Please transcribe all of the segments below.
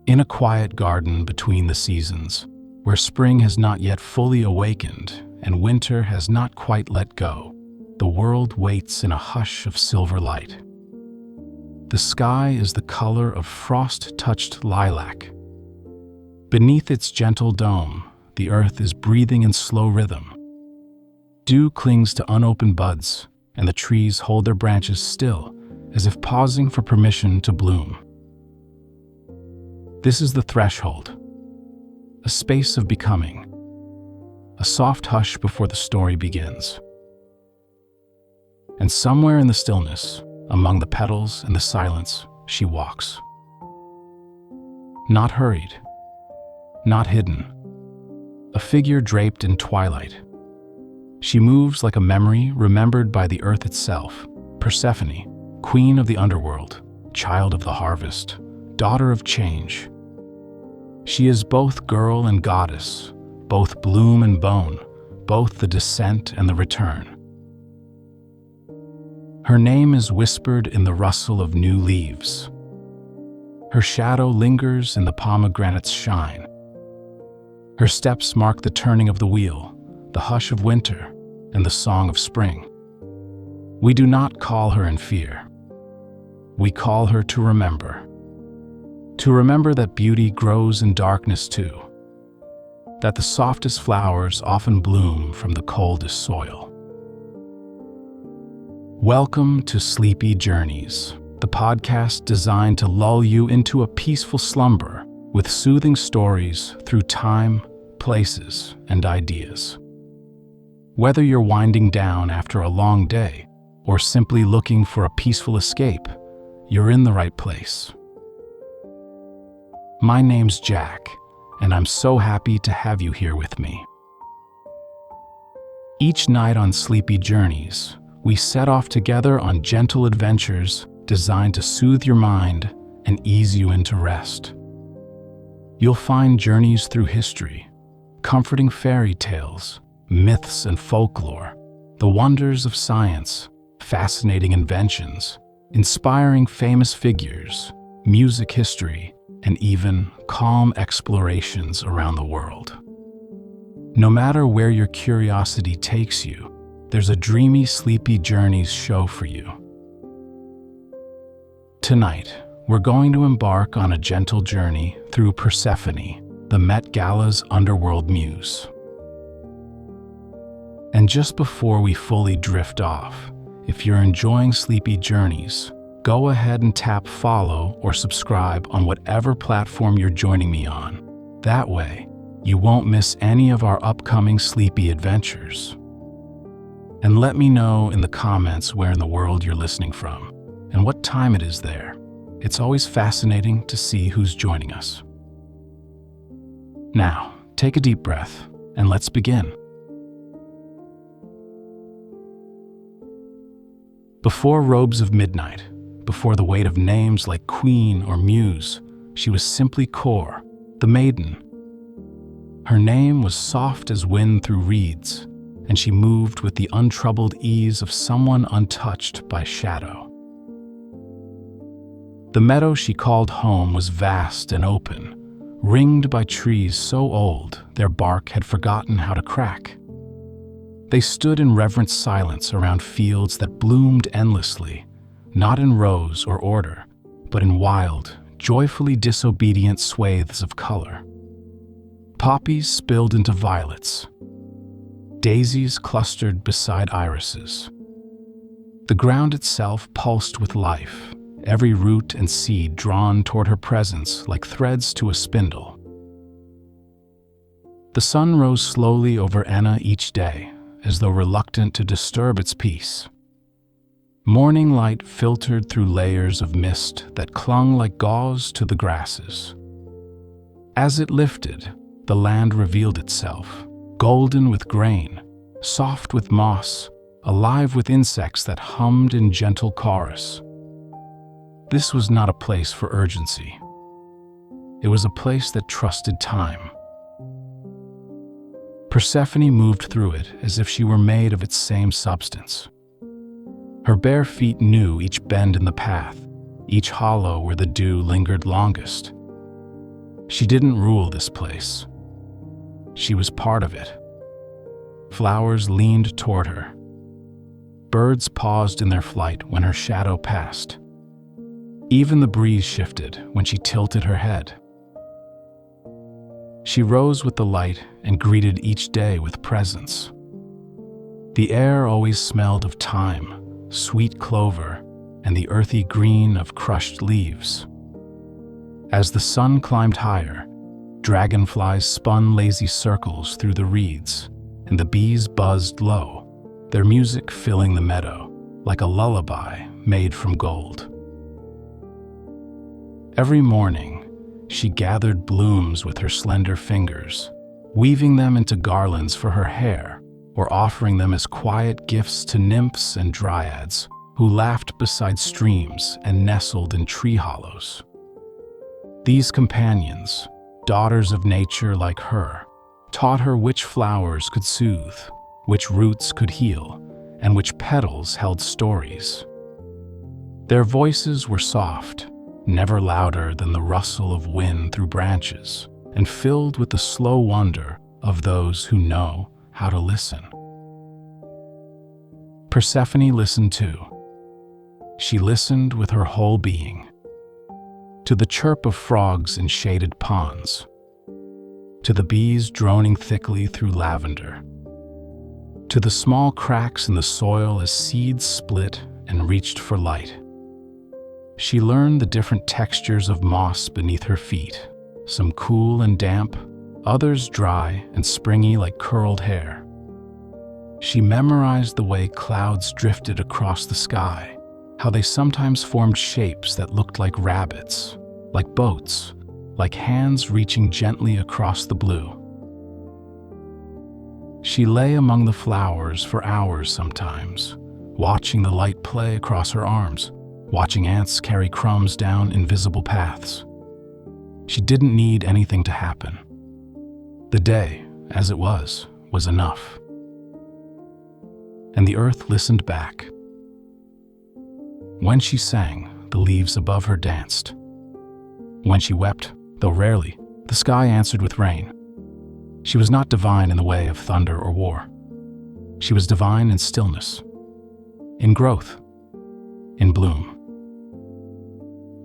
In a quiet garden between the seasons, where spring has not yet fully awakened and winter has not quite let go, the world waits in a hush of silver light. The sky is the color of frost-touched lilac. Beneath its gentle dome, the earth is breathing in slow rhythm. Dew clings to unopened buds, and the trees hold their branches still, as if pausing for permission to bloom. This is the threshold, a space of becoming, a soft hush before the story begins. And somewhere in the stillness, among the petals and the silence, she walks. Not hurried, not hidden, a figure draped in twilight. She moves like a memory remembered by the earth itself, Persephone, queen of the underworld, child of the harvest, daughter of change. She is both girl and goddess, both bloom and bone, both the descent and the return. Her name is whispered in the rustle of new leaves. Her shadow lingers in the pomegranates' shine. Her steps mark the turning of the wheel, the hush of winter, and the song of spring. We do not call her in fear. We call her to remember. To remember that beauty grows in darkness too, that the softest flowers often bloom from the coldest soil. Welcome to Sleepy Journeys, the podcast designed to lull you into a peaceful slumber with soothing stories through time, places, and ideas. Whether you're winding down after a long day or simply looking for a peaceful escape, you're in the right place. My name's Jack, and I'm so happy to have you here with me. Each night on Sleepy Journeys, we set off together on gentle adventures designed to soothe your mind and ease you into rest. You'll find journeys through history, comforting fairy tales, myths and folklore, the wonders of science, fascinating inventions, inspiring famous figures, music history, and even calm explorations around the world. No matter where your curiosity takes you, there's a dreamy Sleepy Journeys show for you. Tonight, we're going to embark on a gentle journey through Persephone, the Met Gala's underworld muse. And just before we fully drift off, if you're enjoying Sleepy Journeys, go ahead and tap follow or subscribe on whatever platform you're joining me on. That way, you won't miss any of our upcoming sleepy adventures. And let me know in the comments where in the world you're listening from and what time it is there. It's always fascinating to see who's joining us. Now, take a deep breath and let's begin. Before robes of midnight, before the weight of names like Queen or Muse, she was simply Core, the maiden. Her name was soft as wind through reeds, and she moved with the untroubled ease of someone untouched by shadow. The meadow she called home was vast and open, ringed by trees so old their bark had forgotten how to crack. They stood in reverent silence around fields that bloomed endlessly, not in rows or order, but in wild, joyfully disobedient swathes of color. Poppies spilled into violets. Daisies clustered beside irises. The ground itself pulsed with life, every root and seed drawn toward her presence like threads to a spindle. The sun rose slowly over Enna each day, as though reluctant to disturb its peace. Morning light filtered through layers of mist that clung like gauze to the grasses. As it lifted, the land revealed itself, golden with grain, soft with moss, alive with insects that hummed in gentle chorus. This was not a place for urgency. It was a place that trusted time. Persephone moved through it as if she were made of its same substance. Her bare feet knew each bend in the path, each hollow where the dew lingered longest. She didn't rule this place. She was part of it. Flowers leaned toward her. Birds paused in their flight when her shadow passed. Even the breeze shifted when she tilted her head. She rose with the light and greeted each day with presence. The air always smelled of thyme, sweet clover, and the earthy green of crushed leaves. As the sun climbed higher, dragonflies spun lazy circles through the reeds, and the bees buzzed low, their music filling the meadow like a lullaby made from gold. Every morning, she gathered blooms with her slender fingers, weaving them into garlands for her hair or offering them as quiet gifts to nymphs and dryads who laughed beside streams and nestled in tree hollows. These companions, daughters of nature like her, taught her which flowers could soothe, which roots could heal, and which petals held stories. Their voices were soft, never louder than the rustle of wind through branches, and filled with the slow wonder of those who know how to listen. Persephone listened too. She listened with her whole being. To the chirp of frogs in shaded ponds, to the bees droning thickly through lavender, to the small cracks in the soil as seeds split and reached for light. She learned the different textures of moss beneath her feet, some cool and damp, others dry and springy like curled hair. She memorized the way clouds drifted across the sky, how they sometimes formed shapes that looked like rabbits, like boats, like hands reaching gently across the blue. She lay among the flowers for hours sometimes, watching the light play across her arms, watching ants carry crumbs down invisible paths. She didn't need anything to happen. The day, as it was enough. And the earth listened back. When she sang, the leaves above her danced. When she wept, though rarely, the sky answered with rain. She was not divine in the way of thunder or war. She was divine in stillness, in growth, in bloom.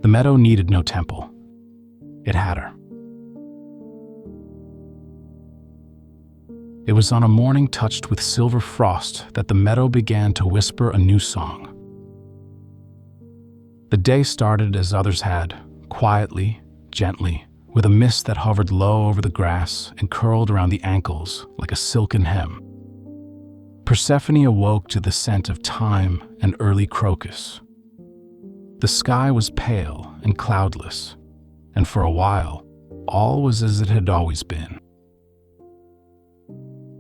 The meadow needed no temple. It had her. It was on a morning touched with silver frost that the meadow began to whisper a new song. The day started as others had, quietly, gently, with a mist that hovered low over the grass and curled around the ankles like a silken hem. Persephone awoke to the scent of thyme and early crocus. The sky was pale and cloudless, and for a while, all was as it had always been.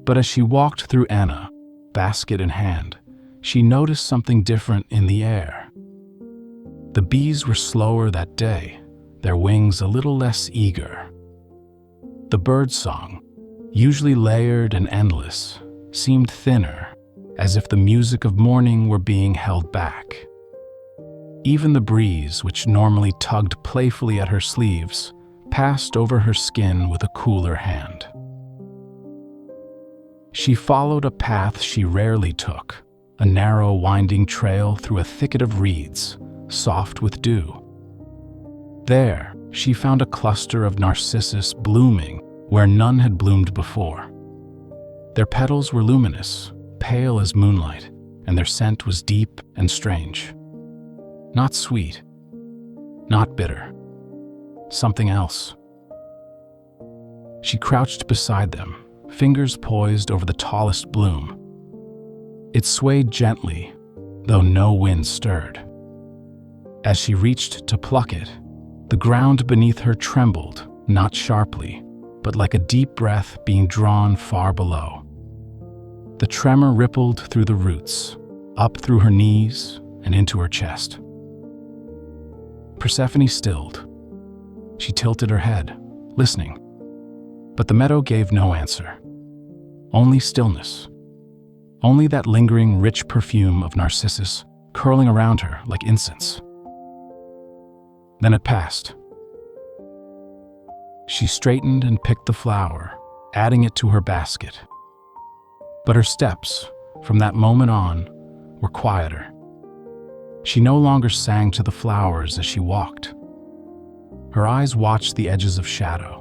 But as she walked through Anna, basket in hand, she noticed something different in the air. The bees were slower that day, their wings a little less eager. The bird's song, usually layered and endless, seemed thinner, as if the music of morning were being held back. Even the breeze, which normally tugged playfully at her sleeves, passed over her skin with a cooler hand. She followed a path she rarely took, a narrow winding trail through a thicket of reeds, soft with dew. There, she found a cluster of narcissus blooming where none had bloomed before. Their petals were luminous, pale as moonlight, and their scent was deep and strange. Not sweet, not bitter, something else. She crouched beside them, fingers poised over the tallest bloom. It swayed gently, though no wind stirred. As she reached to pluck it, the ground beneath her trembled, not sharply, but like a deep breath being drawn far below. The tremor rippled through the roots, up through her knees and into her chest. Persephone stilled. She tilted her head, listening. But the meadow gave no answer. Only stillness. Only that lingering, rich perfume of narcissus curling around her like incense. Then it passed. She straightened and picked the flower, adding it to her basket. But her steps, from that moment on, were quieter. She no longer sang to the flowers as she walked. Her eyes watched the edges of shadow.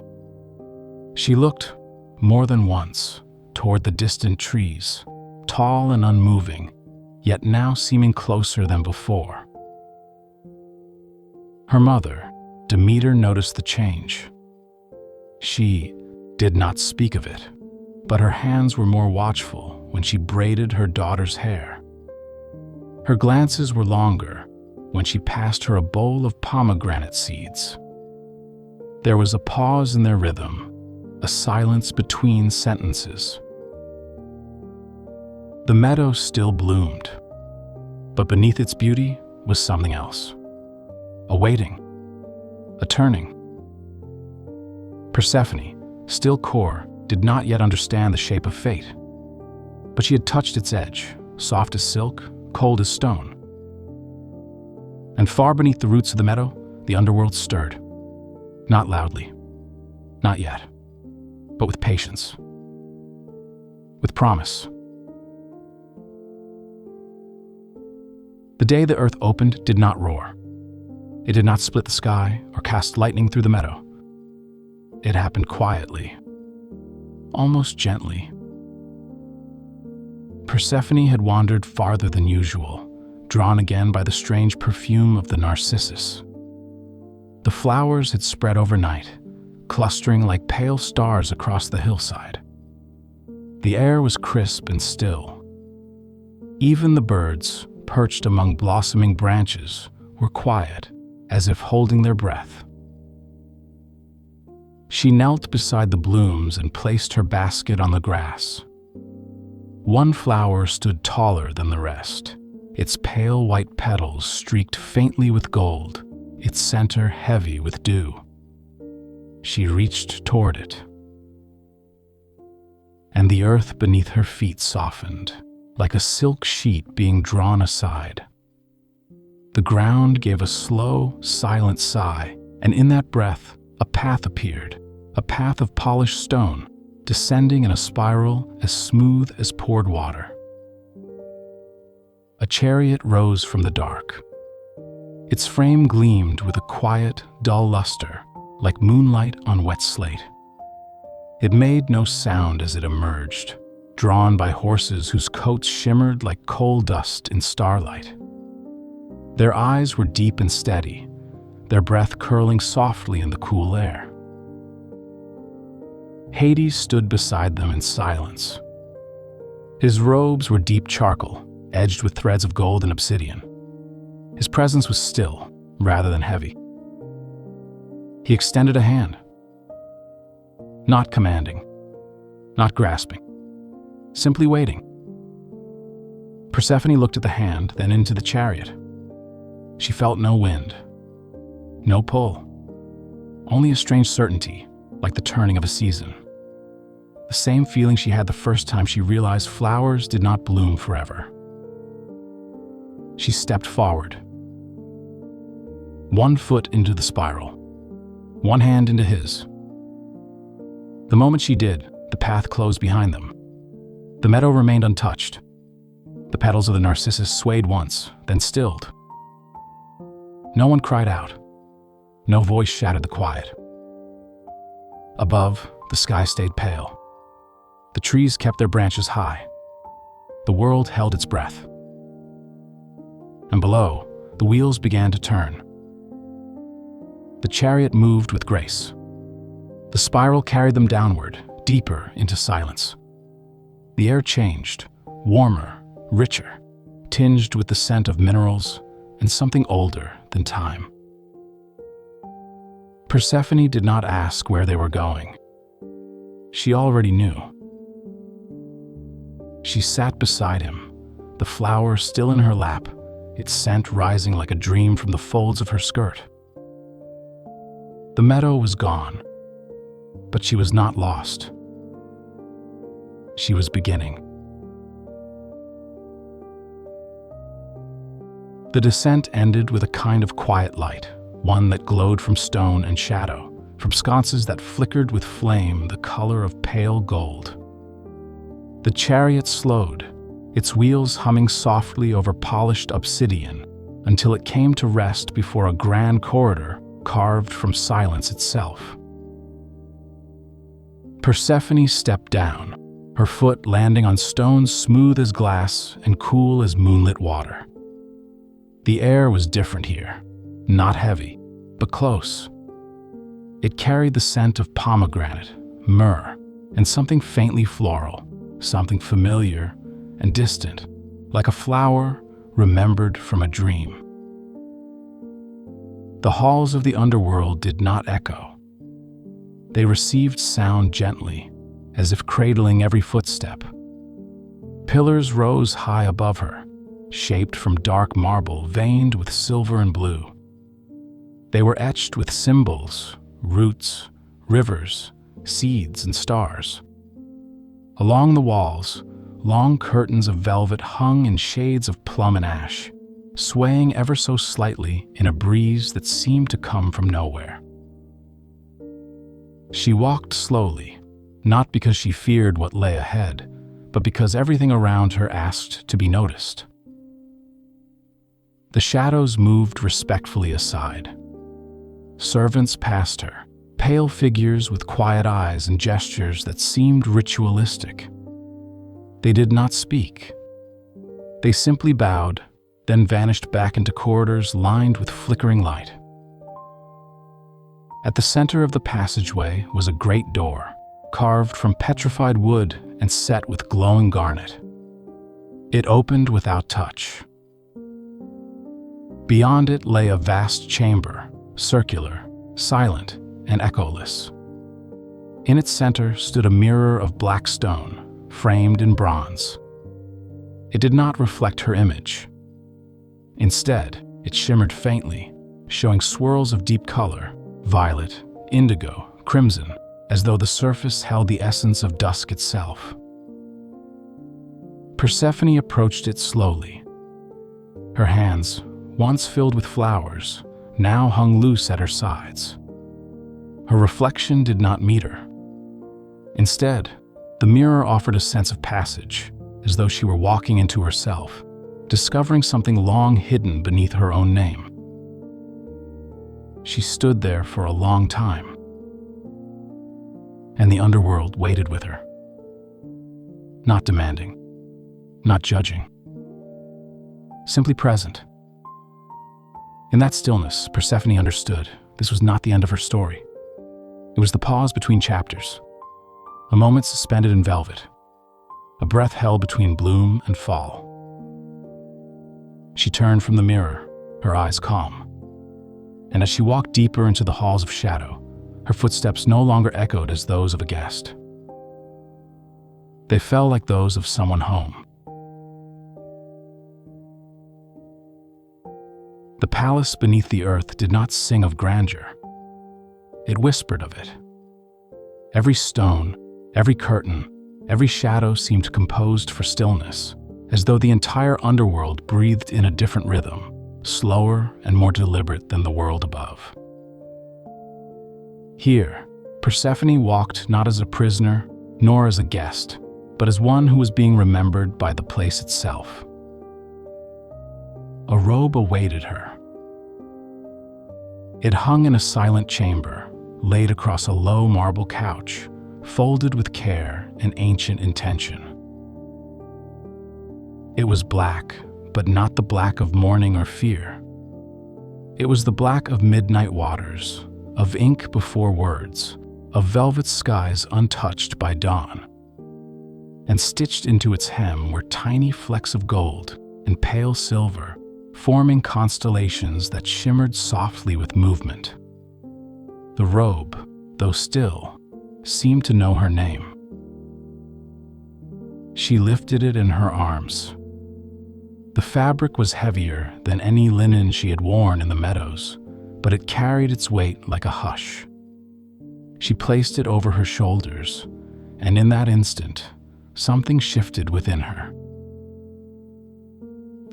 She looked, more than once, toward the distant trees, tall and unmoving, yet now seeming closer than before. Her mother, Demeter, noticed the change. She did not speak of it, but her hands were more watchful when she braided her daughter's hair. Her glances were longer when she passed her a bowl of pomegranate seeds. There was a pause in their rhythm, a silence between sentences. The meadow still bloomed, but beneath its beauty was something else. A waiting, a turning. Persephone, still core, did not yet understand the shape of fate, but she had touched its edge, soft as silk, cold as stone. And far beneath the roots of the meadow, the underworld stirred. Not loudly, not yet, but with patience, with promise. The day the earth opened did not roar. It did not split the sky or cast lightning through the meadow. It happened quietly, almost gently. Persephone had wandered farther than usual, drawn again by the strange perfume of the narcissus. The flowers had spread overnight, clustering like pale stars across the hillside. The air was crisp and still. Even the birds, perched among blossoming branches, were quiet, as if holding their breath. She knelt beside the blooms and placed her basket on the grass. One flower stood taller than the rest, its pale white petals streaked faintly with gold, its center heavy with dew. She reached toward it, and the earth beneath her feet softened, like a silk sheet being drawn aside. The ground gave a slow, silent sigh, and in that breath, a path appeared, a path of polished stone, descending in a spiral as smooth as poured water. A chariot rose from the dark. Its frame gleamed with a quiet, dull luster, like moonlight on wet slate. It made no sound as it emerged, drawn by horses whose coats shimmered like coal dust in starlight. Their eyes were deep and steady, their breath curling softly in the cool air. Hades stood beside them in silence. His robes were deep charcoal, edged with threads of gold and obsidian. His presence was still, rather than heavy. He extended a hand. Not commanding, not grasping, simply waiting. Persephone looked at the hand, then into the chariot. She felt no wind, no pull, only a strange certainty, like the turning of a season. The same feeling she had the first time she realized flowers did not bloom forever. She stepped forward, one foot into the spiral, one hand into his. The moment she did, the path closed behind them. The meadow remained untouched. The petals of the narcissus swayed once, then stilled. No one cried out. No voice shattered the quiet. Above, the sky stayed pale. The trees kept their branches high. The world held its breath. And below, the wheels began to turn. The chariot moved with grace. The spiral carried them downward, deeper into silence. The air changed, warmer, richer, tinged with the scent of minerals and something older than time. Persephone did not ask where they were going. She already knew. She sat beside him, the flower still in her lap, its scent rising like a dream from the folds of her skirt. The meadow was gone, but she was not lost. She was beginning. The descent ended with a kind of quiet light, one that glowed from stone and shadow, from sconces that flickered with flame the color of pale gold. The chariot slowed, its wheels humming softly over polished obsidian, until it came to rest before a grand corridor carved from silence itself. Persephone stepped down, her foot landing on stones smooth as glass and cool as moonlit water. The air was different here, not heavy, but close. It carried the scent of pomegranate, myrrh, and something faintly floral, something familiar and distant, like a flower remembered from a dream. The halls of the underworld did not echo. They received sound gently, as if cradling every footstep. Pillars rose high above her, shaped from dark marble veined with silver and blue. They were etched with symbols, roots, rivers, seeds, and stars. Along the walls, long curtains of velvet hung in shades of plum and ash, swaying ever so slightly in a breeze that seemed to come from nowhere. She walked slowly, not because she feared what lay ahead, but because everything around her asked to be noticed. The shadows moved respectfully aside. Servants passed her, pale figures with quiet eyes and gestures that seemed ritualistic. They did not speak. They simply bowed, then vanished back into corridors lined with flickering light. At the center of the passageway was a great door, carved from petrified wood and set with glowing garnet. It opened without touch. Beyond it lay a vast chamber, circular, silent, and echoless. In its center stood a mirror of black stone, framed in bronze. It did not reflect her image. Instead, it shimmered faintly, showing swirls of deep color, violet, indigo, crimson, as though the surface held the essence of dusk itself. Persephone approached it slowly. Her hands, once filled with flowers, now hung loose at her sides. Her reflection did not meet her. Instead, the mirror offered a sense of passage, as though she were walking into herself, discovering something long hidden beneath her own name. She stood there for a long time, and the underworld waited with her. Not demanding, not judging, simply present. In that stillness, Persephone understood this was not the end of her story. It was the pause between chapters, a moment suspended in velvet, a breath held between bloom and fall. She turned from the mirror, her eyes calm. And as she walked deeper into the halls of shadow, her footsteps no longer echoed as those of a guest. They fell like those of someone home. The palace beneath the earth did not sing of grandeur. It whispered of it. Every stone, every curtain, every shadow seemed composed for stillness, as though the entire underworld breathed in a different rhythm, slower and more deliberate than the world above. Here, Persephone walked not as a prisoner, nor as a guest, but as one who was being remembered by the place itself. A robe awaited her. It hung in a silent chamber, laid across a low marble couch, folded with care and ancient intention. It was black, but not the black of mourning or fear. It was the black of midnight waters, of ink before words, of velvet skies untouched by dawn. And stitched into its hem were tiny flecks of gold and pale silver, forming constellations that shimmered softly with movement. The robe, though still, seemed to know her name. She lifted it in her arms. The fabric was heavier than any linen she had worn in the meadows, but it carried its weight like a hush. She placed it over her shoulders, and in that instant, something shifted within her.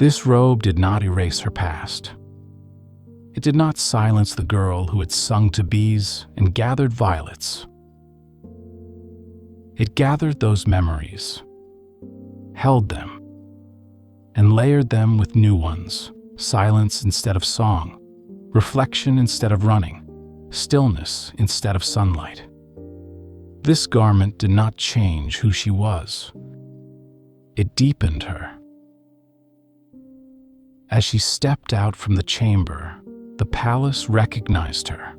This robe did not erase her past. It did not silence the girl who had sung to bees and gathered violets. It gathered those memories, held them, and layered them with new ones, silence instead of song, reflection instead of running, stillness instead of sunlight. This garment did not change who she was. It deepened her. As she stepped out from the chamber, the palace recognized her.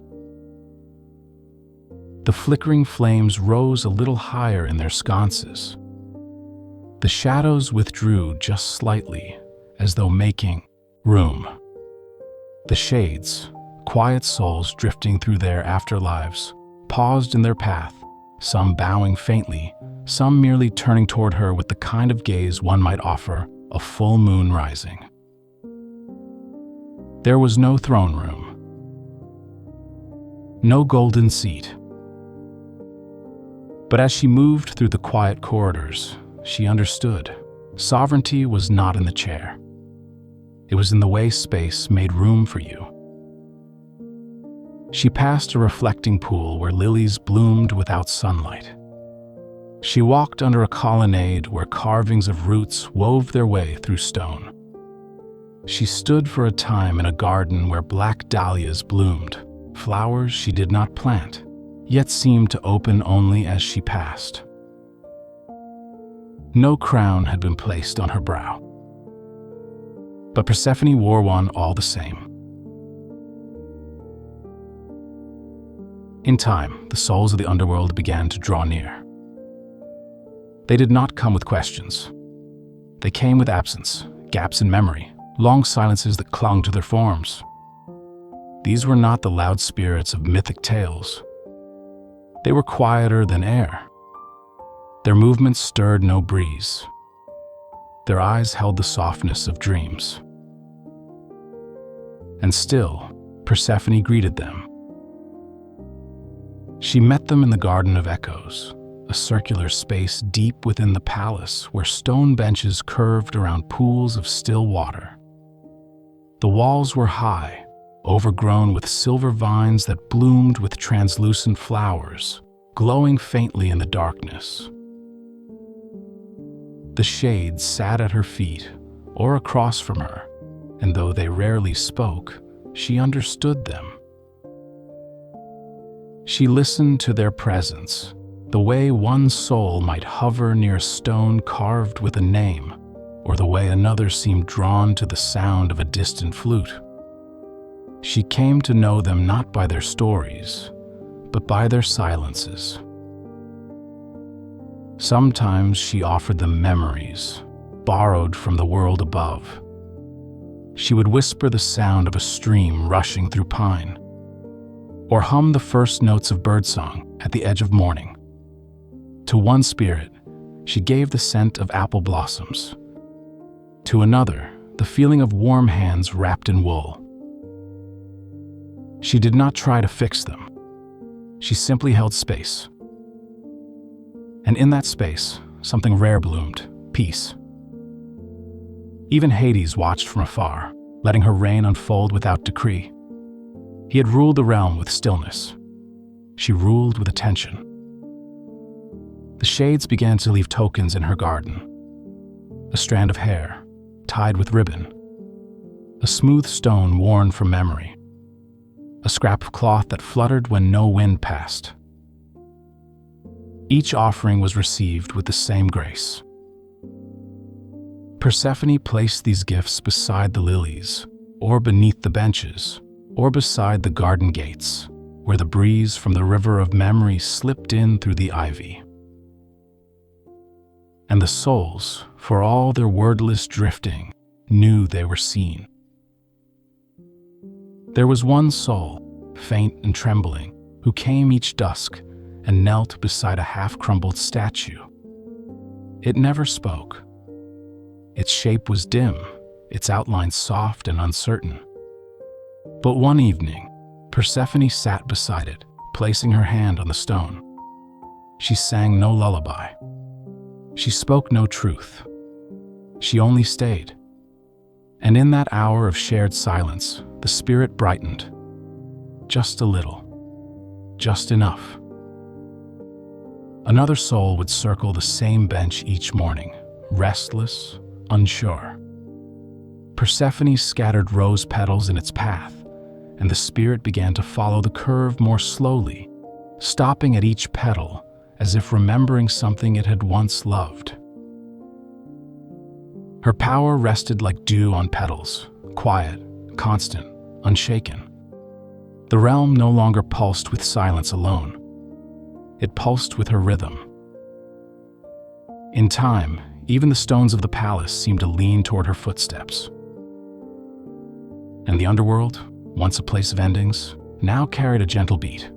The flickering flames rose a little higher in their sconces. The shadows withdrew just slightly, as though making room. The shades, quiet souls drifting through their afterlives, paused in their path, some bowing faintly, some merely turning toward her with the kind of gaze one might offer a full moon rising. There was no throne room, no golden seat. But as she moved through the quiet corridors, she understood. Sovereignty was not in the chair. It was in the way space made room for you. She passed a reflecting pool where lilies bloomed without sunlight. She walked under a colonnade where carvings of roots wove their way through stone. She stood for a time in a garden where black dahlias bloomed, flowers she did not plant, yet seemed to open only as she passed. No crown had been placed on her brow, but Persephone wore one all the same. In time, the souls of the underworld began to draw near. They did not come with questions. They came with absence, gaps in memory, long silences that clung to their forms. These were not the loud spirits of mythic tales. They were quieter than air. Their movements stirred no breeze. Their eyes held the softness of dreams. And still, Persephone greeted them. She met them in the Garden of Echoes, a circular space deep within the palace where stone benches curved around pools of still water. The walls were high, overgrown with silver vines that bloomed with translucent flowers, glowing faintly in the darkness. The shades sat at her feet or across from her, and though they rarely spoke, she understood them. She listened to their presence, the way one soul might hover near a stone carved with a name, or the way another seemed drawn to the sound of a distant flute. She came to know them not by their stories, but by their silences. Sometimes she offered them memories, borrowed from the world above. She would whisper the sound of a stream rushing through pine, or hum the first notes of birdsong at the edge of morning. To one spirit, she gave the scent of apple blossoms. To another, the feeling of warm hands wrapped in wool. She did not try to fix them. She simply held space. And in that space, something rare bloomed, peace. Even Hades watched from afar, letting her reign unfold without decree. He had ruled the realm with stillness. She ruled with attention. The shades began to leave tokens in her garden. A strand of hair, tied with ribbon. A smooth stone worn from memory. A scrap of cloth that fluttered when no wind passed. Each offering was received with the same grace. Persephone placed these gifts beside the lilies, or beneath the benches, or beside the garden gates, where the breeze from the river of memory slipped in through the ivy. And the souls, for all their wordless drifting, knew they were seen. There was one soul, faint and trembling, who came each dusk and knelt beside a half-crumbled statue. It never spoke. Its shape was dim, its outline soft and uncertain. But one evening, Persephone sat beside it, placing her hand on the stone. She sang no lullaby. She spoke no truth. She only stayed. And in that hour of shared silence, the spirit brightened. Just a little. Just enough. Another soul would circle the same bench each morning, restless, unsure. Persephone scattered rose petals in its path, and the spirit began to follow the curve more slowly, stopping at each petal as if remembering something it had once loved. Her power rested like dew on petals, quiet, constant, unshaken. The realm no longer pulsed with silence alone. It pulsed with her rhythm. In time, even the stones of the palace seemed to lean toward her footsteps. And the underworld, once a place of endings, now carried a gentle beat,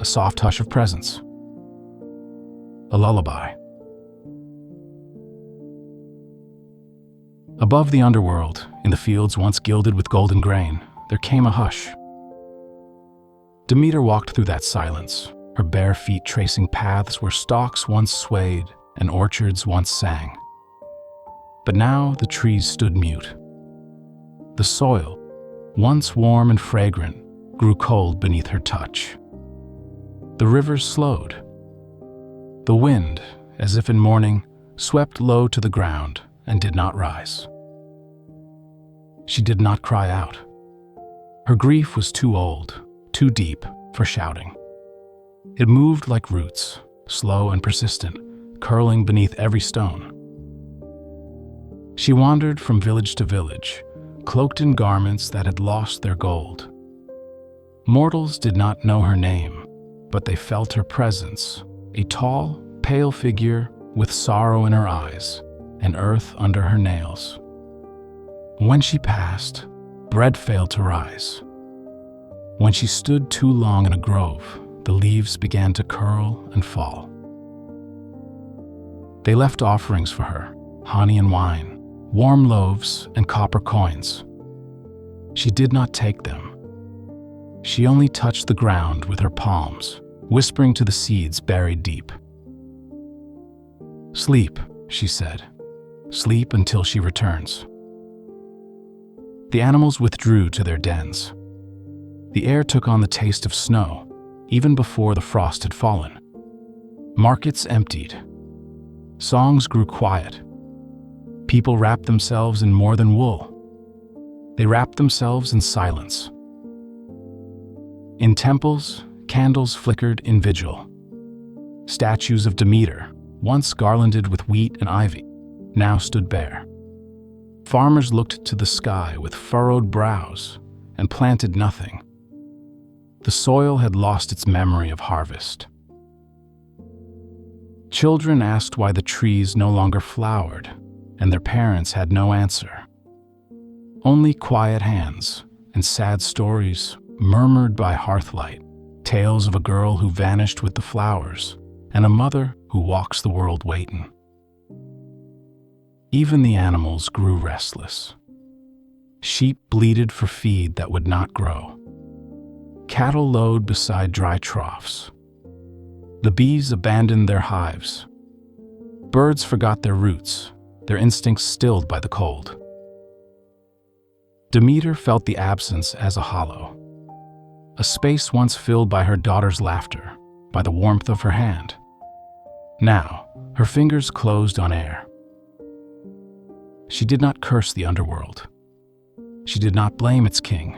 a soft hush of presence, a lullaby. Above the underworld, in the fields once gilded with golden grain, there came a hush. Demeter walked through that silence, her bare feet tracing paths where stalks once swayed and orchards once sang. But now the trees stood mute. The soil, once warm and fragrant, grew cold beneath her touch. The rivers slowed. The wind, as if in mourning, swept low to the ground and did not rise. She did not cry out. Her grief was too old, too deep for shouting. It moved like roots, slow and persistent, curling beneath every stone. She wandered from village to village, cloaked in garments that had lost their gold. Mortals did not know her name, but they felt her presence, a tall, pale figure with sorrow in her eyes and earth under her nails. When she passed, bread failed to rise. When she stood too long in a grove, the leaves began to curl and fall. They left offerings for her, honey and wine, warm loaves and copper coins. She did not take them. She only touched the ground with her palms, whispering to the seeds buried deep. "Sleep," she said. "Sleep until she returns." The animals withdrew to their dens. The air took on the taste of snow, even before the frost had fallen. Markets emptied. Songs grew quiet. People wrapped themselves in more than wool. They wrapped themselves in silence. In temples, candles flickered in vigil. Statues of Demeter, once garlanded with wheat and ivy, now stood bare. Farmers looked to the sky with furrowed brows and planted nothing. The soil had lost its memory of harvest. Children asked why the trees no longer flowered, and their parents had no answer. Only quiet hands and sad stories murmured by hearthlight, tales of a girl who vanished with the flowers and a mother who walks the world waiting. Even the animals grew restless. Sheep bleated for feed that would not grow. Cattle lowed beside dry troughs. The bees abandoned their hives. Birds forgot their roots, their instincts stilled by the cold. Demeter felt the absence as a hollow, a space once filled by her daughter's laughter, by the warmth of her hand. Now, her fingers closed on air. She did not curse the underworld. She did not blame its king.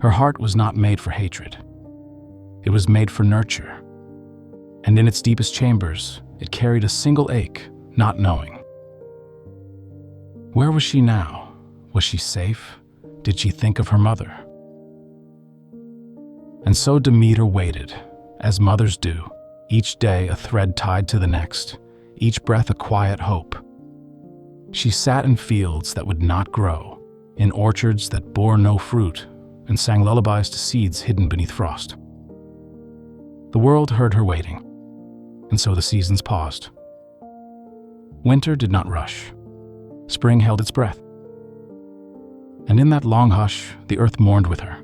Her heart was not made for hatred. It was made for nurture. And in its deepest chambers, it carried a single ache, not knowing. Where was she now? Was she safe? Did she think of her mother? And so Demeter waited, as mothers do, each day a thread tied to the next, each breath a quiet hope. She sat in fields that would not grow, in orchards that bore no fruit, and sang lullabies to seeds hidden beneath frost. The world heard her waiting, and so the seasons paused. Winter did not rush. Spring held its breath. And in that long hush, the earth mourned with her.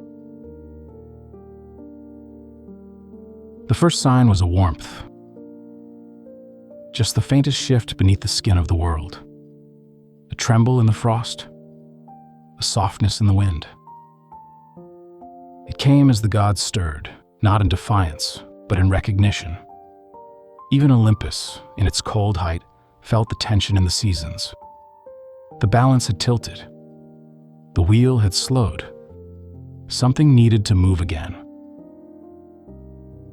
The first sign was a warmth, just the faintest shift beneath the skin of the world. A tremble in the frost, a softness in the wind. It came as the gods stirred, not in defiance, but in recognition. Even Olympus, in its cold height, felt the tension in the seasons. The balance had tilted. The wheel had slowed. Something needed to move again.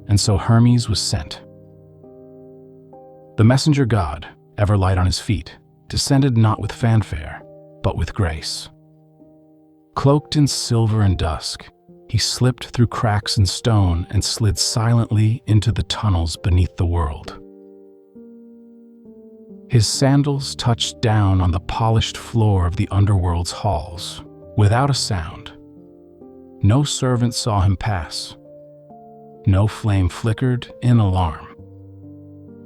And so Hermes was sent. The messenger god, ever light on his feet, descended not with fanfare, but with grace. Cloaked in silver and dusk, he slipped through cracks in stone and slid silently into the tunnels beneath the world. His sandals touched down on the polished floor of the Underworld's halls, without a sound. No servant saw him pass. No flame flickered in alarm.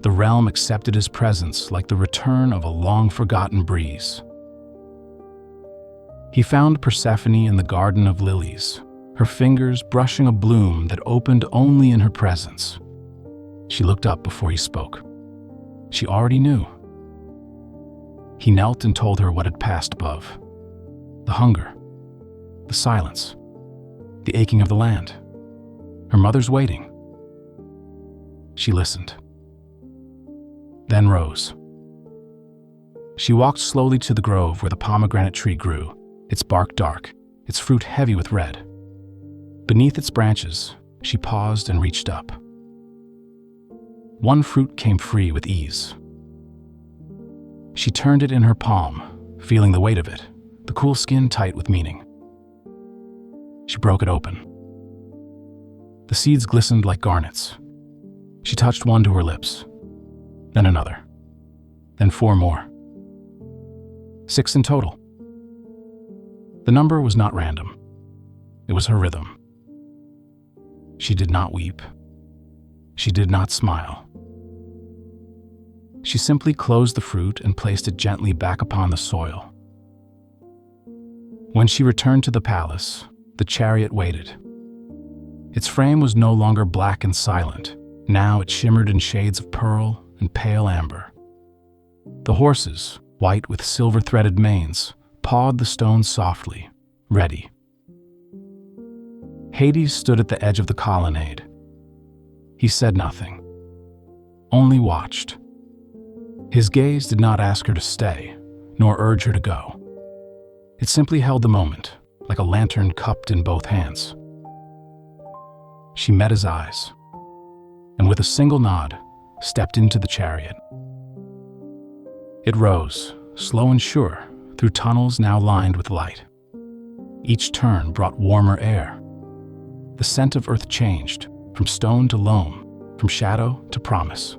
The realm accepted his presence like the return of a long-forgotten breeze. He found Persephone in the Garden of Lilies, her fingers brushing a bloom that opened only in her presence. She looked up before he spoke. She already knew. He knelt and told her what had passed above. The hunger, the silence, the aching of the land. Her mother's waiting. She listened. Then rose. She walked slowly to the grove where the pomegranate tree grew, its bark dark, its fruit heavy with red. Beneath its branches, she paused and reached up. One fruit came free with ease. She turned it in her palm, feeling the weight of it, the cool skin tight with meaning. She broke it open. The seeds glistened like garnets. She touched one to her lips, then another, then 4 more. 6 in total. The number was not random. It was her rhythm. She did not weep. She did not smile. She simply closed the fruit and placed it gently back upon the soil. When she returned to the palace, the chariot waited. Its frame was no longer black and silent. Now it shimmered in shades of pearl and pale amber. The horses, white with silver-threaded manes, pawed the stones softly, ready. Hades stood at the edge of the colonnade. He said nothing, only watched. His gaze did not ask her to stay, nor urge her to go. It simply held the moment, like a lantern cupped in both hands. She met his eyes, and with a single nod, stepped into the chariot. It rose, slow and sure, through tunnels now lined with light. Each turn brought warmer air. The scent of earth changed, from stone to loam, from shadow to promise.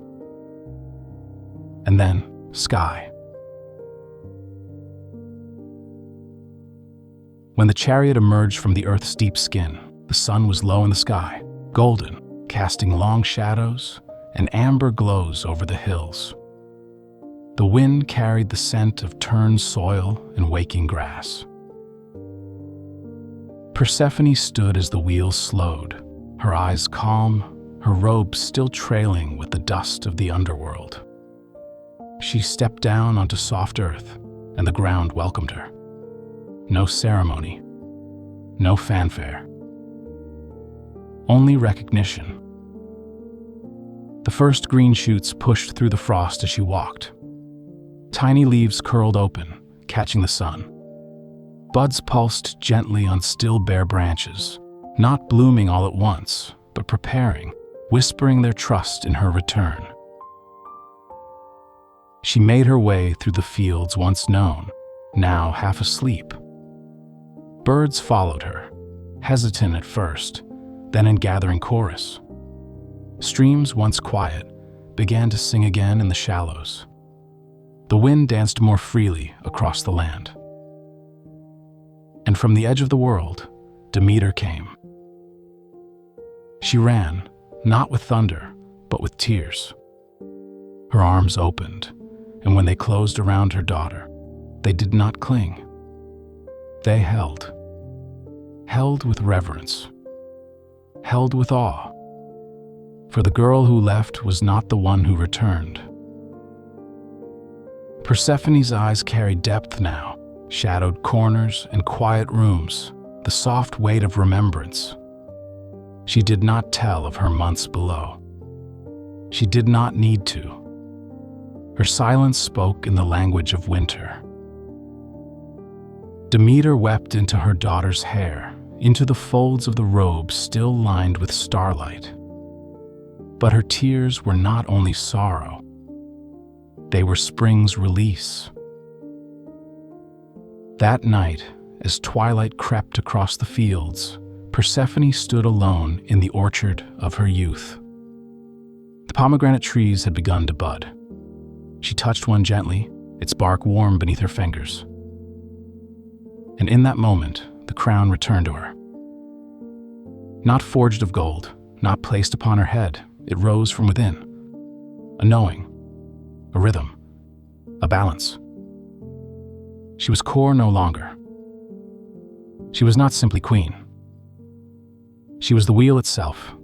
And then, sky. When the chariot emerged from the earth's deep skin, the sun was low in the sky, golden, casting long shadows and amber glows over the hills. The wind carried the scent of turned soil and waking grass. Persephone stood as the wheels slowed, her eyes calm, her robe still trailing with the dust of the underworld. She stepped down onto soft earth, and the ground welcomed her. No ceremony, no fanfare, only recognition. The first green shoots pushed through the frost as she walked. Tiny leaves curled open, catching the sun. Buds pulsed gently on still bare branches, not blooming all at once, but preparing, whispering their trust in her return. She made her way through the fields once known, now half asleep. Birds followed her, hesitant at first, then in gathering chorus. Streams, once quiet, began to sing again in the shallows. The wind danced more freely across the land. And from the edge of the world, Demeter came. She ran, not with thunder, but with tears. Her arms opened, and when they closed around her daughter, they did not cling. They held with reverence, held with awe. For the girl who left was not the one who returned. Persephone's eyes carried depth now. shadowed corners and quiet rooms, the soft weight of remembrance. She did not tell of her months below. She did not need to. Her silence spoke in the language of winter. Demeter wept into her daughter's hair, into the folds of the robe still lined with starlight. But her tears were not only sorrow. They were spring's release. That night, as twilight crept across the fields, Persephone stood alone in the orchard of her youth. The pomegranate trees had begun to bud. She touched one gently, its bark warm beneath her fingers. And in that moment, the crown returned to her. Not forged of gold, not placed upon her head, it rose from within. A knowing, a rhythm, a balance. She was core no longer. She was not simply queen. She was the wheel itself,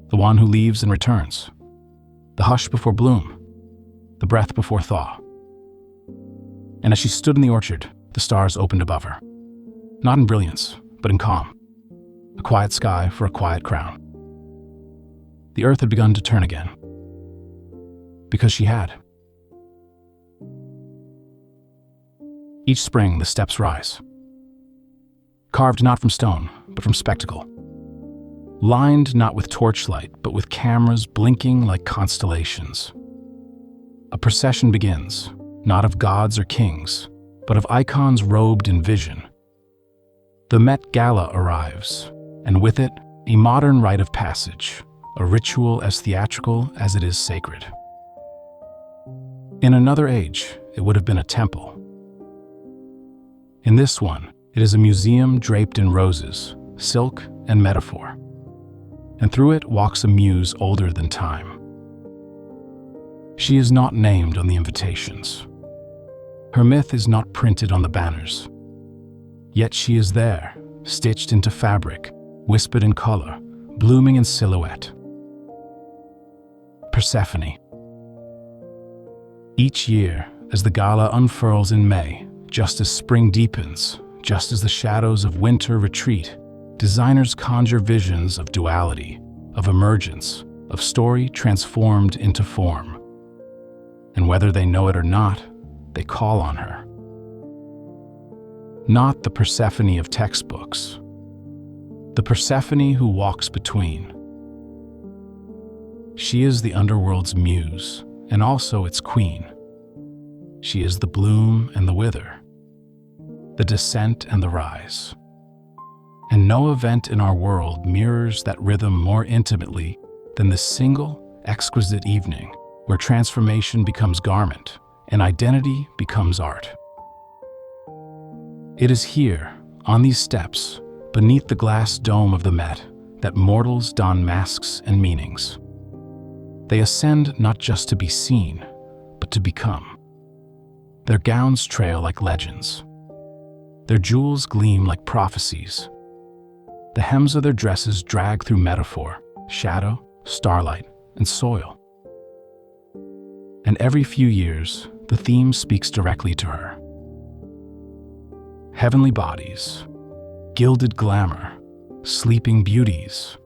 the one who leaves and returns, the hush before bloom, the breath before thaw. And as she stood in the orchard, the stars opened above her, not in brilliance, but in calm, a quiet sky for a quiet crown. The earth had begun to turn again, because she had. Each spring, the steps rise, carved not from stone, but from spectacle, lined not with torchlight, but with cameras blinking like constellations. A procession begins, not of gods or kings, but of icons robed in vision. The Met Gala arrives, and with it, a modern rite of passage, a ritual as theatrical as it is sacred. In another age, it would have been a temple. In this one, it is a museum draped in roses, silk, and metaphor. And through it walks a muse older than time. She is not named on the invitations. Her myth is not printed on the banners. Yet she is there, stitched into fabric, whispered in color, blooming in silhouette. Persephone. Each year, as the gala unfurls in May, just as spring deepens, just as the shadows of winter retreat, designers conjure visions of duality, of emergence, of story transformed into form. And whether they know it or not, they call on her. Not the Persephone of textbooks, the Persephone who walks between. She is the underworld's muse, and also its queen. She is the bloom and the wither, the descent and the rise. And no event in our world mirrors that rhythm more intimately than the single, exquisite evening where transformation becomes garment and identity becomes art. It is here, on these steps, beneath the glass dome of the Met, that mortals don masks and meanings. They ascend not just to be seen, but to become. Their gowns trail like legends. Their jewels gleam like prophecies. The hems of their dresses drag through metaphor, shadow, starlight, and soil. And every few years, the theme speaks directly to her. Heavenly bodies, gilded glamour, sleeping beauties.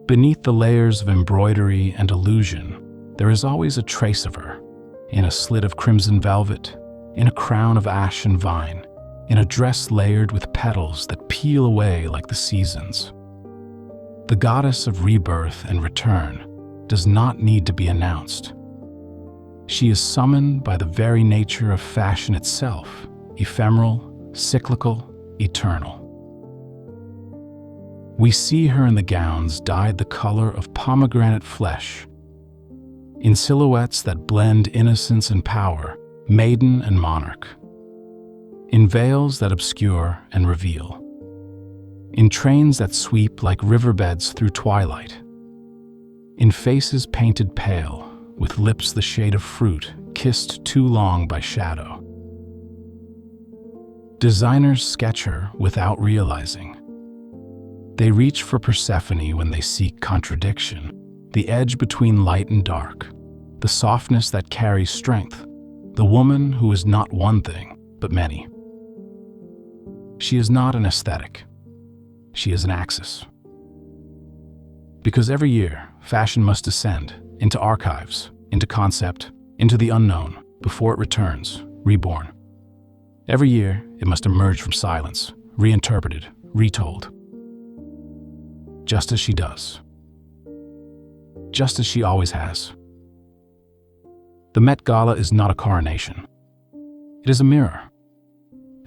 Beneath the layers of embroidery and illusion, there is always a trace of her, in a slit of crimson velvet, in a crown of ash and vine, in a dress layered with petals that peel away like the seasons. The goddess of rebirth and return does not need to be announced. She is summoned by the very nature of fashion itself, ephemeral, cyclical, eternal. We see her in the gowns dyed the color of pomegranate flesh, in silhouettes that blend innocence and power, maiden and monarch, in veils that obscure and reveal, in trains that sweep like riverbeds through twilight, in faces painted pale, with lips the shade of fruit kissed too long by shadow. Designers sketch her without realizing. They reach for Persephone when they seek contradiction, the edge between light and dark, the softness that carries strength, the woman who is not one thing, but many. She is not an aesthetic. She is an axis. Because every year, fashion must descend into archives, into concept, into the unknown, before it returns, reborn. Every year, it must emerge from silence, reinterpreted, retold. Just as she does. Just as she always has. The Met Gala is not a coronation. It is a mirror.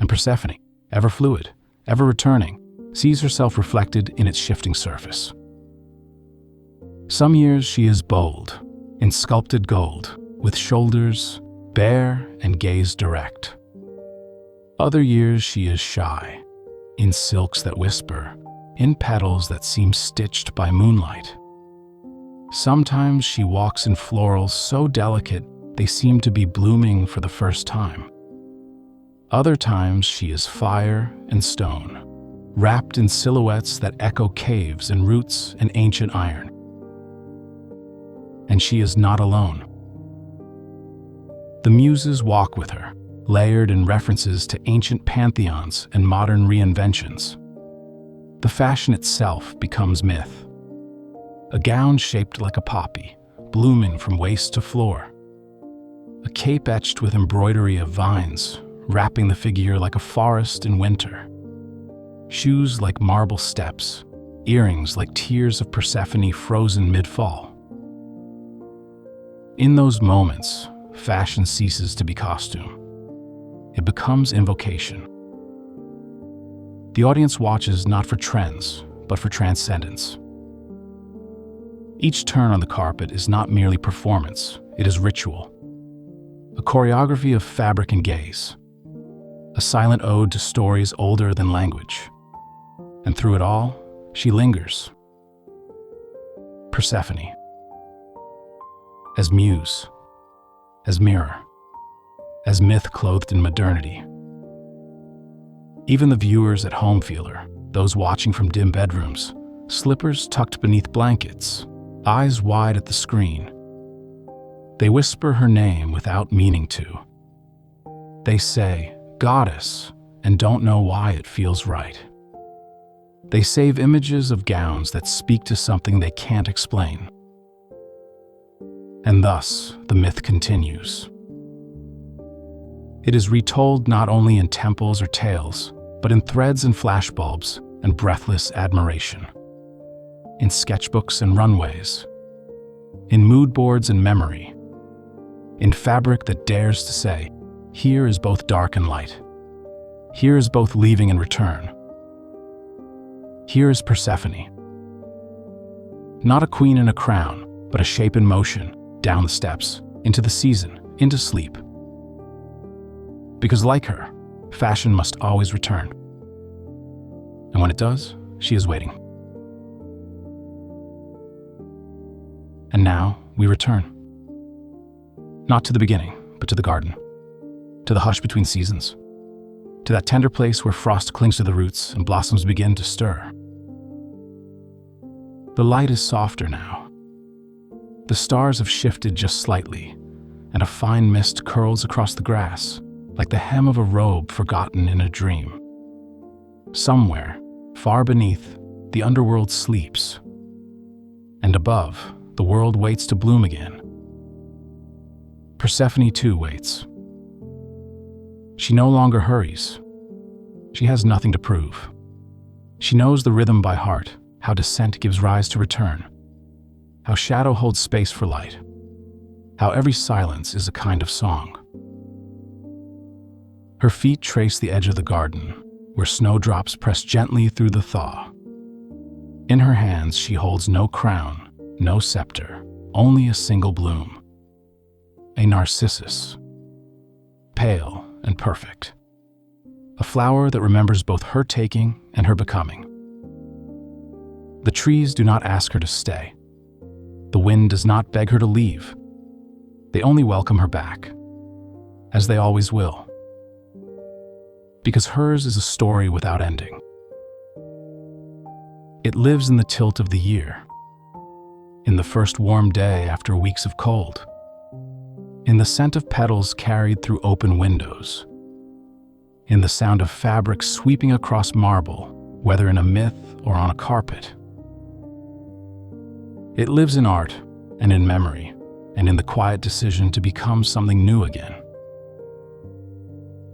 And Persephone, ever fluid, ever returning, sees herself reflected in its shifting surface. Some years she is bold, in sculpted gold, with shoulders bare and gaze direct. Other years she is shy, in silks that whisper, in petals that seem stitched by moonlight. Sometimes she walks in florals so delicate they seem to be blooming for the first time. Other times she is fire and stone, wrapped in silhouettes that echo caves and roots and ancient iron. And she is not alone. The Muses walk with her, layered in references to ancient pantheons and modern reinventions. The fashion itself becomes myth. A gown shaped like a poppy, blooming from waist to floor. A cape etched with embroidery of vines, wrapping the figure like a forest in winter. Shoes like marble steps, earrings like tears of Persephone frozen mid-fall. In those moments, fashion ceases to be costume. It becomes invocation. The audience watches not for trends, but for transcendence. Each turn on the carpet is not merely performance, it is ritual. A choreography of fabric and gaze. A silent ode to stories older than language. And through it all, she lingers. Persephone. As muse. As mirror. As myth clothed in modernity. Even the viewers at home feel her, those watching from dim bedrooms, slippers tucked beneath blankets, eyes wide at the screen. They whisper her name without meaning to. They say, "Goddess," and don't know why it feels right. They save images of gowns that speak to something they can't explain. And thus, the myth continues. It is retold not only in temples or tales, but in threads and flashbulbs and breathless admiration. In sketchbooks and runways. In mood boards and memory. In fabric that dares to say, here is both dark and light. Here is both leaving and return. Here is Persephone. Not a queen in a crown, but a shape in motion, down the steps, into the season, into sleep. Because like her, fashion must always return. And when it does, she is waiting. And now we return. Not to the beginning, but to the garden. To the hush between seasons. To that tender place where frost clings to the roots and blossoms begin to stir. The light is softer now. The stars have shifted just slightly, and a fine mist curls across the grass, like the hem of a robe forgotten in a dream. Somewhere, far beneath, the underworld sleeps. And above, the world waits to bloom again. Persephone too waits. She no longer hurries. She has nothing to prove. She knows the rhythm by heart, how descent gives rise to return, how shadow holds space for light, how every silence is a kind of song. Her feet trace the edge of the garden, where snowdrops press gently through the thaw. In her hands she holds no crown, no scepter, only a single bloom. A narcissus, pale and perfect. A flower that remembers both her taking and her becoming. The trees do not ask her to stay. The wind does not beg her to leave. They only welcome her back, as they always will. Because hers is a story without ending. It lives in the tilt of the year, in the first warm day after weeks of cold, in the scent of petals carried through open windows, in the sound of fabric sweeping across marble, whether in a myth or on a carpet. It lives in art and in memory, and in the quiet decision to become something new again.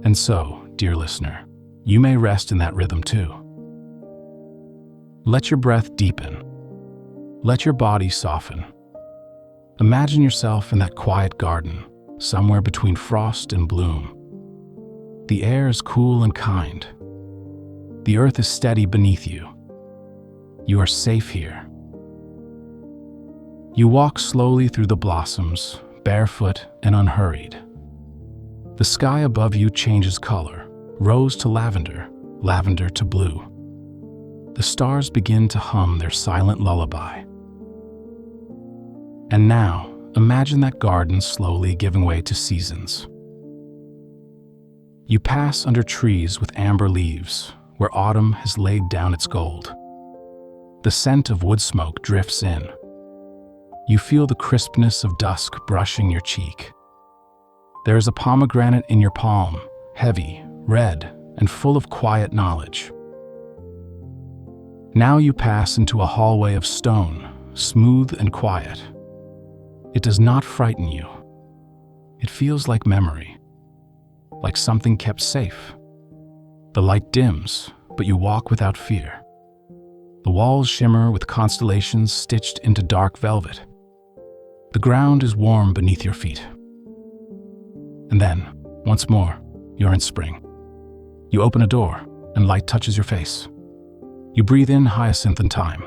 And so, dear listener, you may rest in that rhythm too. Let your breath deepen. Let your body soften. Imagine yourself in that quiet garden, somewhere between frost and bloom. The air is cool and kind. The earth is steady beneath you. You are safe here. You walk slowly through the blossoms, barefoot and unhurried. The sky above you changes color, rose to lavender, lavender to blue. The stars begin to hum their silent lullaby. And now, imagine that garden slowly giving way to seasons. You pass under trees with amber leaves, where autumn has laid down its gold. The scent of wood smoke drifts in. You feel the crispness of dusk brushing your cheek. There is a pomegranate in your palm, heavy, red, and full of quiet knowledge. Now you pass into a hallway of stone, smooth and quiet. It does not frighten you. It feels like memory, like something kept safe. The light dims, but you walk without fear. The walls shimmer with constellations stitched into dark velvet. The ground is warm beneath your feet. And then, once more, you're in spring. You open a door, and light touches your face. You breathe in hyacinth and thyme.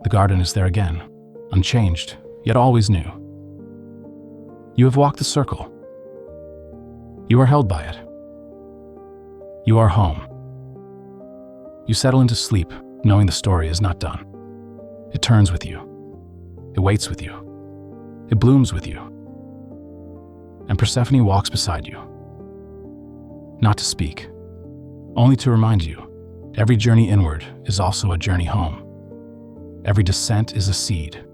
The garden is there again, unchanged, yet always new. You have walked the circle. You are held by it. You are home. You settle into sleep, knowing the story is not done. It turns with you. It waits with you. It blooms with you. And Persephone walks beside you. Not to speak, only to remind you, every journey inward is also a journey home. Every descent is a seed.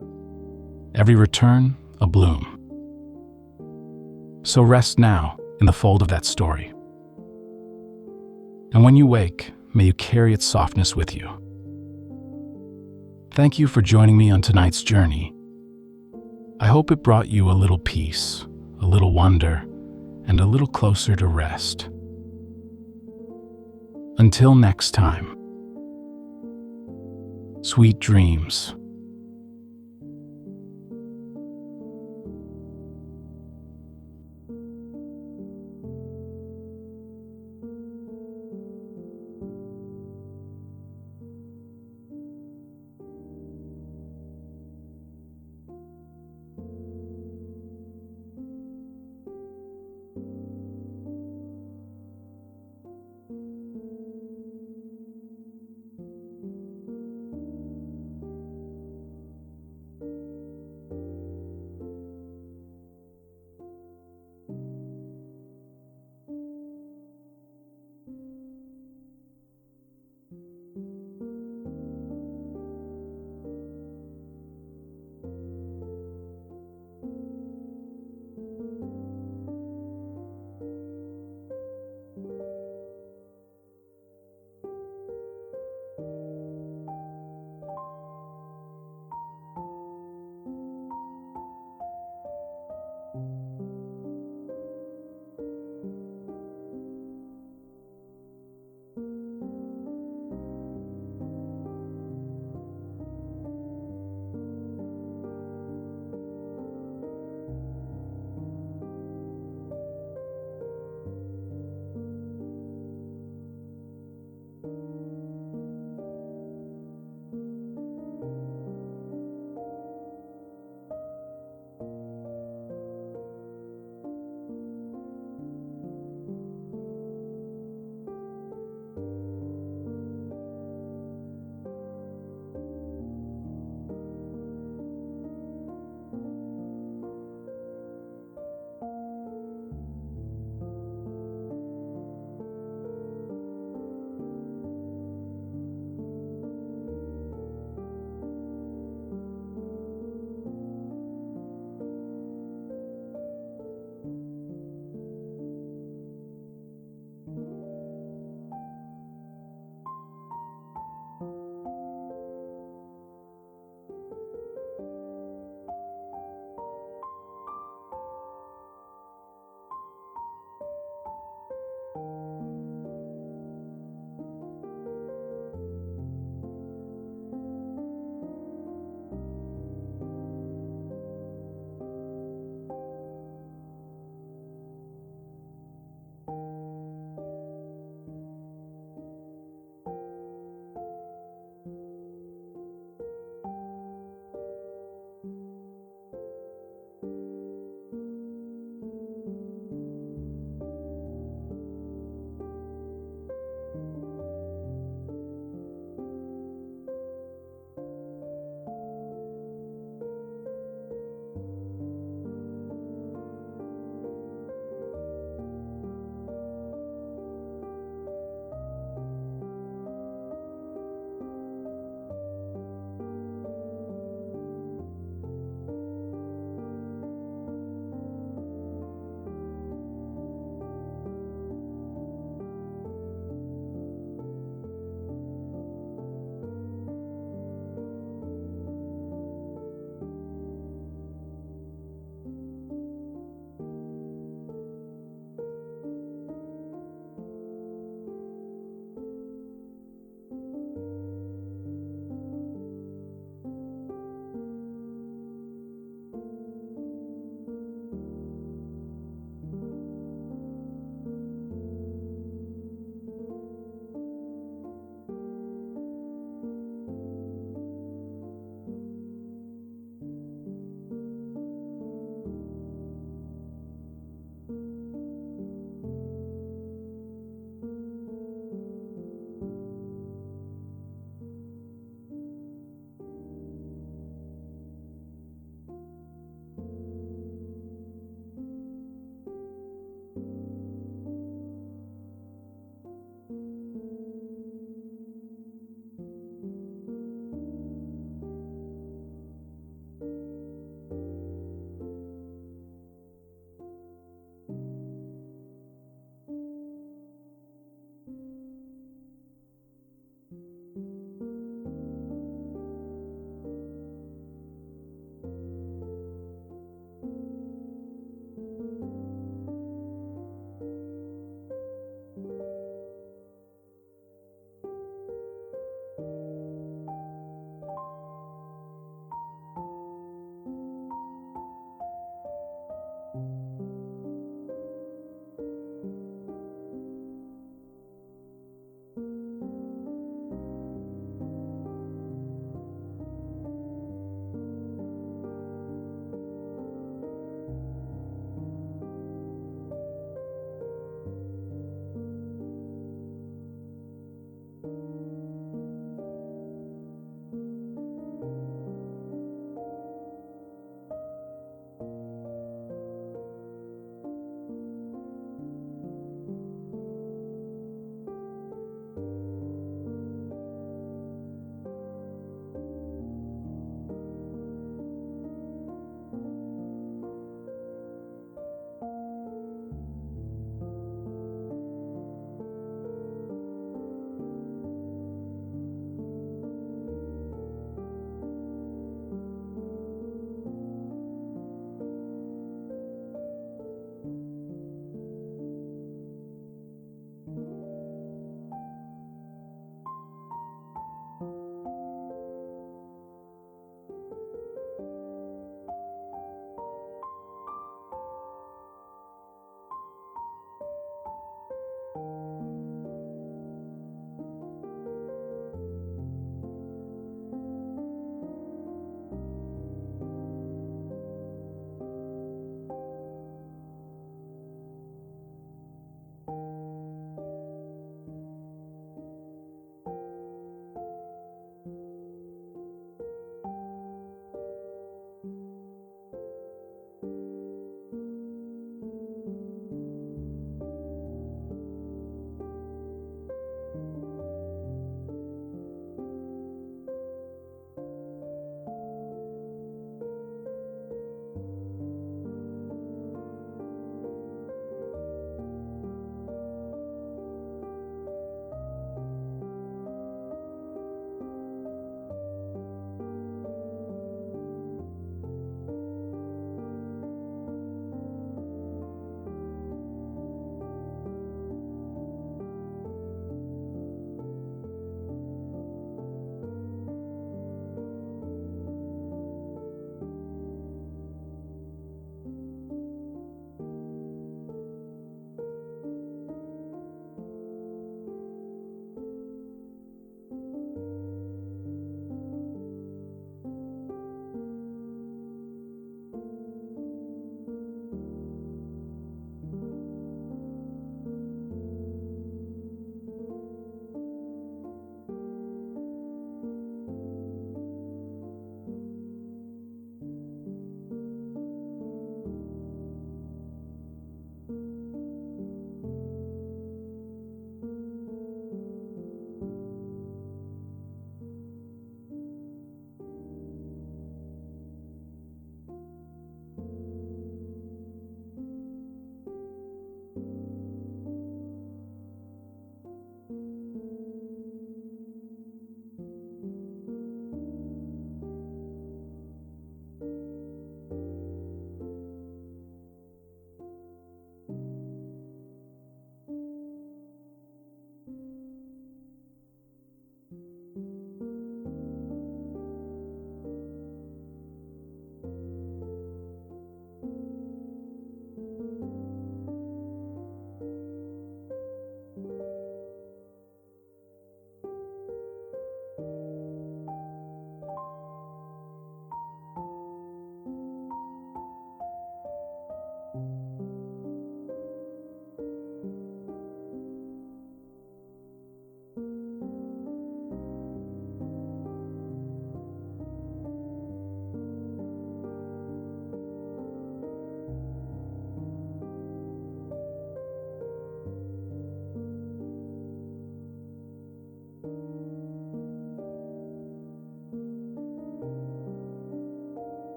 Every return, a bloom. So rest now in the fold of that story. And when you wake, may you carry its softness with you. Thank you for joining me on tonight's journey. I hope it brought you a little peace, a little wonder, and a little closer to rest. Until next time, sweet dreams.